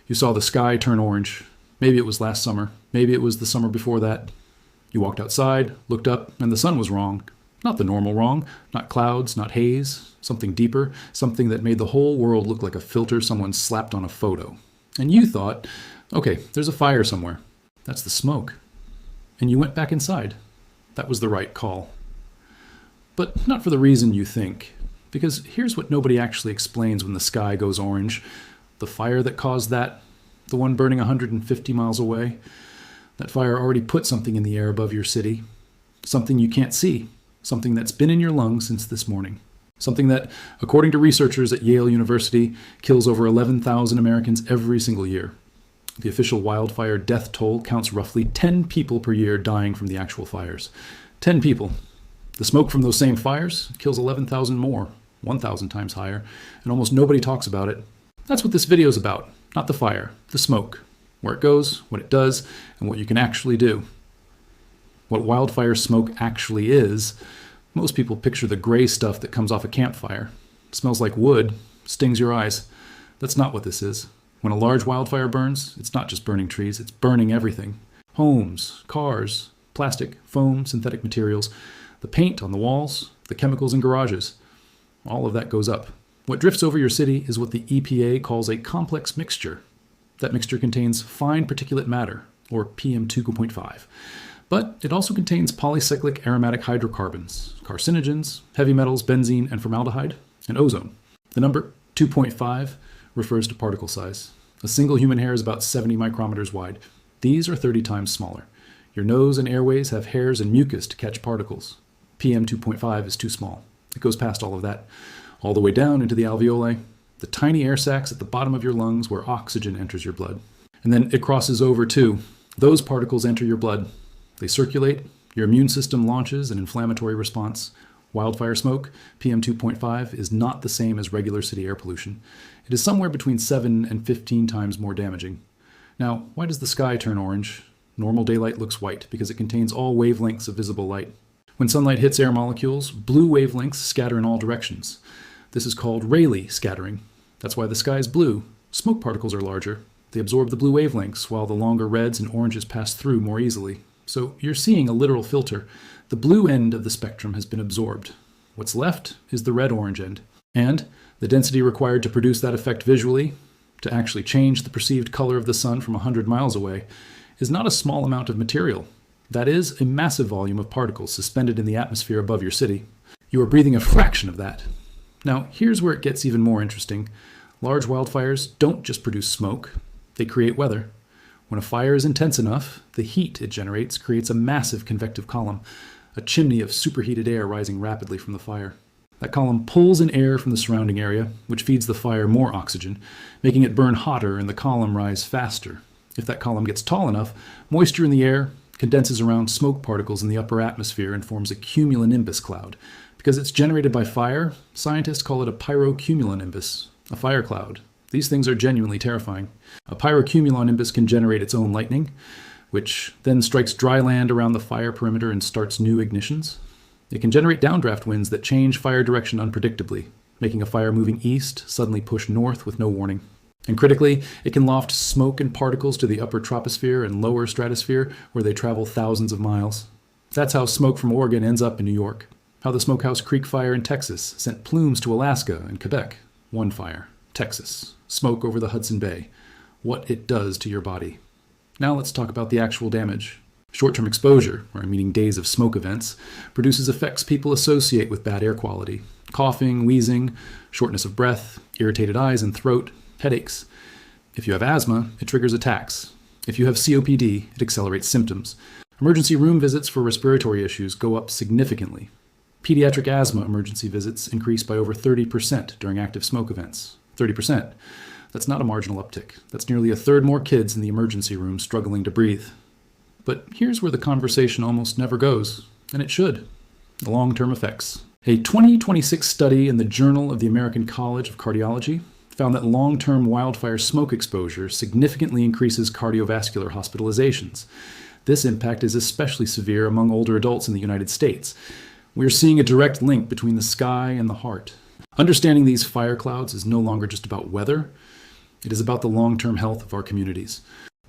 You saw the sky turn orange. Maybe it was last summer. Maybe it was the summer before that. You walked outside, looked up, and the sun was wrong. Not the normal wrong, not clouds, not haze, something deeper, something that made the whole world look like a filter someone slapped on a photo. And you thought, okay, there's a fire somewhere. That's the smoke. And you went back inside. That was the right call. But not for the reason you think. Because here's what nobody actually explains when the sky goes orange. The fire that caused that, the one burning 150 miles away, that fire already put something in the air above your city. Something you can't see. Something that's been in your lungs since this morning. Something that, according to researchers at Yale University, kills over 11,000 Americans every single year. The official wildfire death toll counts roughly 10 people per year dying from the actual fires. 10 people. The smoke from those same fires kills 11,000 more, 1,000 times higher, and almost nobody talks about it. That's what this video is about. Not the fire, the smoke. Where it goes, what it does, and what you can actually do. What wildfire smoke actually is, most people picture the gray stuff that comes off a campfire. It smells like wood, stings your eyes. That's not what this is. When a large wildfire burns, it's not just burning trees, it's burning everything. Homes, cars, plastic, foam, synthetic materials, the paint on the walls, the chemicals in garages. All of that goes up. What drifts over your city is what the EPA calls a complex mixture. That mixture contains fine particulate matter, or PM2.5. But it also contains polycyclic aromatic hydrocarbons, carcinogens, heavy metals, benzene, and formaldehyde, and ozone. The number 2.5 refers to particle size. A single human hair is about 70 micrometers wide. These are 30 times smaller. Your nose and airways have hairs and mucus to catch particles. PM2.5 is too small. It goes past all of that, all the way down into the alveoli, the tiny air sacs at the bottom of your lungs where oxygen enters your blood. And then it crosses over too. Those particles enter your blood. They circulate, your immune system launches an inflammatory response. Wildfire smoke, PM2.5, is not the same as regular city air pollution. It is somewhere between 7 and 15 times more damaging. Now, why does the sky turn orange? Normal daylight looks white because it contains all wavelengths of visible light. When sunlight hits air molecules, blue wavelengths scatter in all directions. This is called Rayleigh scattering. That's why the sky is blue. Smoke particles are larger. They absorb the blue wavelengths, while the longer reds and oranges pass through more easily. So you're seeing a literal filter. The blue end of the spectrum has been absorbed. What's left is the red-orange end. And the density required to produce that effect visually, to actually change the perceived color of the sun from 100 miles away, is not a small amount of material. That is a massive volume of particles suspended in the atmosphere above your city. You are breathing a fraction of that. Now, here's where it gets even more interesting. Large wildfires don't just produce smoke, they create weather. When a fire is intense enough, the heat it generates creates a massive convective column, a chimney of superheated air rising rapidly from the fire. That column pulls in air from the surrounding area, which feeds the fire more oxygen, making it burn hotter and the column rise faster. If that column gets tall enough, moisture in the air condenses around smoke particles in the upper atmosphere and forms a cumulonimbus cloud. Because it's generated by fire, scientists call it a pyrocumulonimbus, a fire cloud. These things are genuinely terrifying. A pyrocumulonimbus can generate its own lightning, which then strikes dry land around the fire perimeter and starts new ignitions. It can generate downdraft winds that change fire direction unpredictably, making a fire moving east suddenly push north with no warning. And critically, it can loft smoke and particles to the upper troposphere and lower stratosphere, where they travel thousands of miles. That's how smoke from Oregon ends up in New York. How the Smokehouse Creek fire in Texas sent plumes to Alaska and Quebec. One fire. Texas. Smoke over the Hudson Bay. What it does to your body. Now let's talk about the actual damage. Short-term exposure, or meaning days of smoke events, produces effects people associate with bad air quality. Coughing, wheezing, shortness of breath, irritated eyes and throat, headaches. If you have asthma, it triggers attacks. If you have COPD, it accelerates symptoms. Emergency room visits for respiratory issues go up significantly. Pediatric asthma emergency visits increase by over 30% during active smoke events. 30%. That's not a marginal uptick. That's nearly a third more kids in the emergency room struggling to breathe. But here's where the conversation almost never goes, and it should. The long-term effects. A 2026 study in the Journal of the American College of Cardiology found that long-term wildfire smoke exposure significantly increases cardiovascular hospitalizations. This impact is especially severe among older adults in the United States. We are seeing a direct link between the sky and the heart. Understanding these fire clouds is no longer just about weather. It is about the long-term health of our communities.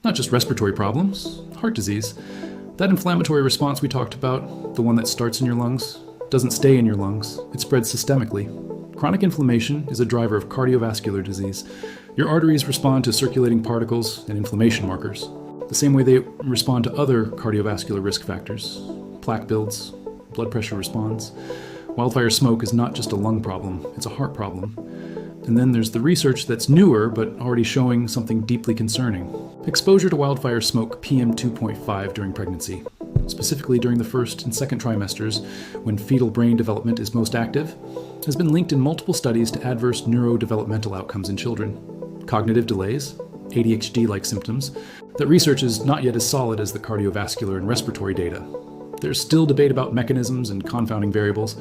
Not just respiratory problems, heart disease. That inflammatory response we talked about, the one that starts in your lungs, doesn't stay in your lungs. It spreads systemically. Chronic inflammation is a driver of cardiovascular disease. Your arteries respond to circulating particles and inflammation markers, the same way they respond to other cardiovascular risk factors. Plaque builds, blood pressure responds. Wildfire smoke is not just a lung problem, it's a heart problem. And then there's the research that's newer but already showing something deeply concerning. Exposure to wildfire smoke PM2.5 during pregnancy, specifically during the first and second trimesters when fetal brain development is most active, has been linked in multiple studies to adverse neurodevelopmental outcomes in children. Cognitive delays, ADHD-like symptoms, that research is not yet as solid as the cardiovascular and respiratory data. There's still debate about mechanisms and confounding variables,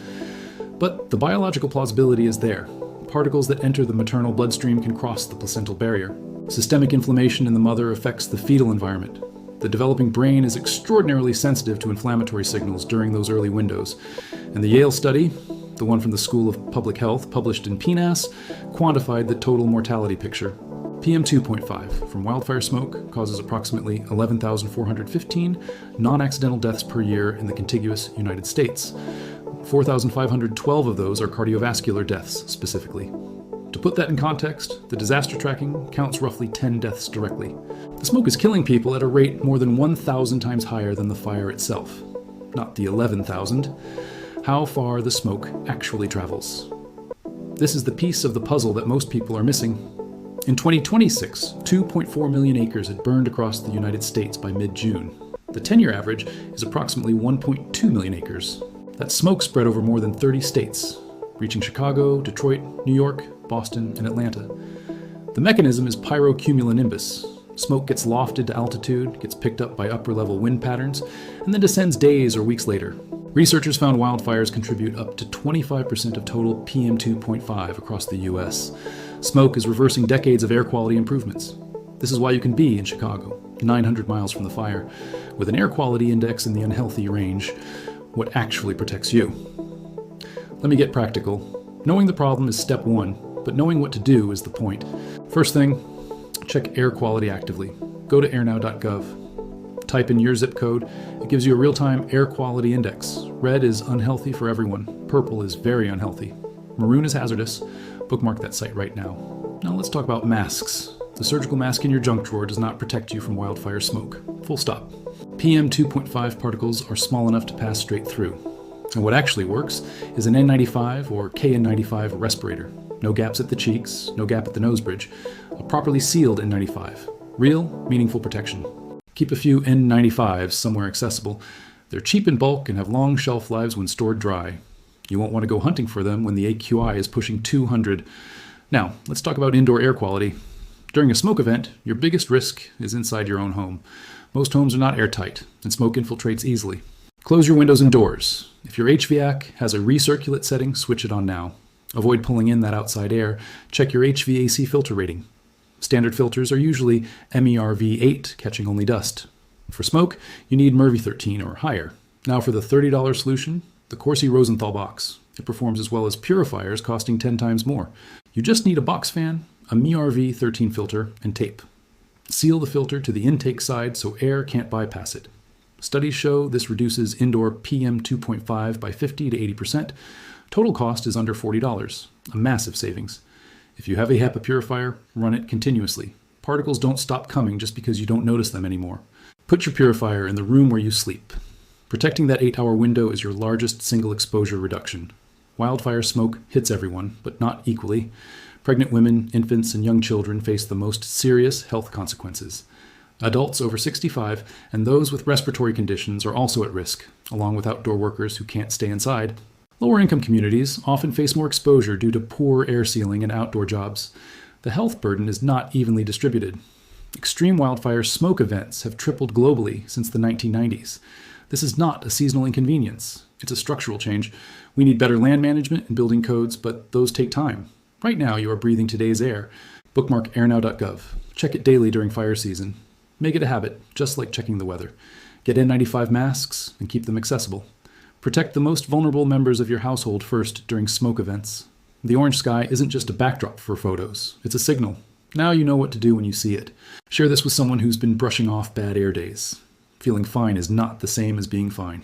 but the biological plausibility is there. Particles that enter the maternal bloodstream can cross the placental barrier. Systemic inflammation in the mother affects the fetal environment. The developing brain is extraordinarily sensitive to inflammatory signals during those early windows. And the Yale study, the one from the School of Public Health, published in PNAS, quantified the total mortality picture. PM2.5 from wildfire smoke causes approximately 11,415 non-accidental deaths per year in the contiguous United States. 4,512 of those are cardiovascular deaths specifically. To put that in context, the disaster tracking counts roughly 10 deaths directly. The smoke is killing people at a rate more than 1,000 times higher than the fire itself. Not the 11,000. How far the smoke actually travels. This is the piece of the puzzle that most people are missing. In 2026, 2.4 million acres had burned across the United States by mid-June. The 10-year average is approximately 1.2 million acres. That smoke spread over more than 30 states, reaching Chicago, Detroit, New York, Boston, and Atlanta. The mechanism is pyrocumulonimbus. Smoke gets lofted to altitude, gets picked up by upper-level wind patterns, and then descends days or weeks later. Researchers found wildfires contribute up to 25% of total PM2.5 across the U.S. Smoke is reversing decades of air quality improvements. This is why you can be in Chicago, 900 miles from the fire, with an air quality index in the unhealthy range, what actually protects you. Let me get practical. Knowing the problem is step one, but knowing what to do is the point. First thing, check air quality actively. Go to airnow.gov. Type in your zip code. It gives you a real-time air quality index. Red is unhealthy for everyone. Purple is very unhealthy. Maroon is hazardous. Bookmark that site right now. Now let's talk about masks. The surgical mask in your junk drawer does not protect you from wildfire smoke. Full stop. PM2.5 particles are small enough to pass straight through. And what actually works is an N95 or KN95 respirator. No gaps at the cheeks, no gap at the nose bridge. A properly sealed N95. Real, meaningful protection. Keep a few N95s somewhere accessible. They're cheap in bulk and have long shelf lives when stored dry. You won't want to go hunting for them when the AQI is pushing 200. Now, let's talk about indoor air quality. During a smoke event, your biggest risk is inside your own home. Most homes are not airtight, and smoke infiltrates easily. Close your windows and doors. If your HVAC has a recirculate setting, switch it on now. Avoid pulling in that outside air. Check your HVAC filter rating. Standard filters are usually MERV 8, catching only dust. For smoke, you need MERV 13 or higher. Now for the $30 solution, the Corsi-Rosenthal box. It performs as well as purifiers costing 10 times more. You just need a box fan, a MERV 13 filter, and tape. Seal the filter to the intake side so air can't bypass it. Studies show this reduces indoor PM2.5 by 50 to 80%. Total cost is under $40, a massive savings. If you have a HEPA purifier, run it continuously. Particles don't stop coming just because you don't notice them anymore. Put your purifier in the room where you sleep. Protecting that 8-hour window is your largest single exposure reduction. Wildfire smoke hits everyone, but not equally. Pregnant women, infants, and young children face the most serious health consequences. Adults over 65 and those with respiratory conditions are also at risk, along with outdoor workers who can't stay inside. Lower-income communities often face more exposure due to poor air sealing and outdoor jobs. The health burden is not evenly distributed. Extreme wildfire smoke events have tripled globally since the 1990s. This is not a seasonal inconvenience. It's a structural change. We need better land management and building codes, but those take time. Right now, you are breathing today's air. Bookmark airnow.gov. Check it daily during fire season. Make it a habit, just like checking the weather. Get N95 masks and keep them accessible. Protect the most vulnerable members of your household first during smoke events. The orange sky isn't just a backdrop for photos. It's a signal. Now you know what to do when you see it. Share this with someone who's been brushing off bad air days. Feeling fine is not the same as being fine.